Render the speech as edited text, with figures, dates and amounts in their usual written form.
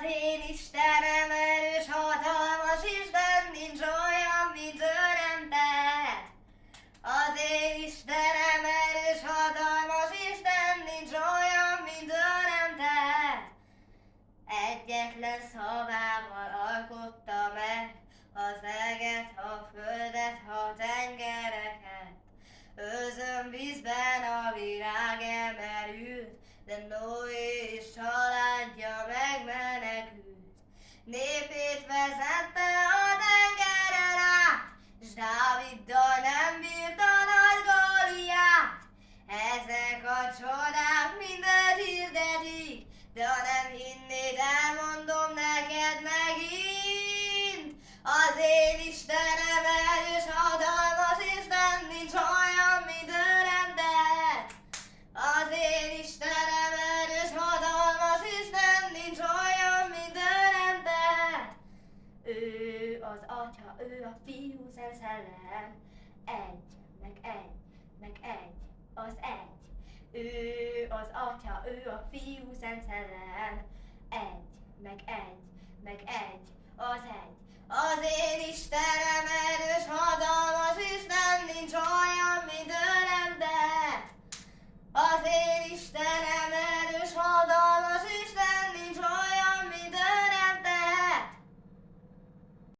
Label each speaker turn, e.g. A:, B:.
A: Az én Istenem erős, hatalmas Isten, nincs olyan, mint ő nem tehet. Az én Istenem erős, hatalmas Isten, nincs olyan, mint ő nem tehet. Egyetlen szavával alkotta meg az eget, a földet, a tengereket. Özönvízben a virág emerült, de Noé és családja megmenekült. Népét vezette a tengeren át, s Dáviddal nem bírta nagy Góliát. Ezek a csodák mindet hirdetik, de ha nem hinnéd, elmondom neked megint. Az én Istenem erős, hatalmas Isten, nincs olyan, mint ő nem tehet. Az én Istenem erős, hatalmas Isten, nincs olyan, mint ő nem tehet. Ő az Atya, ő a Fiú, Szent Szellem, egy, meg egy, az egy. Ő az Atya, ő a Fiú, Szent Szellem, egy, meg egy, az egy. Az én Istenem erős, hatalmas Isten, nincs olyan,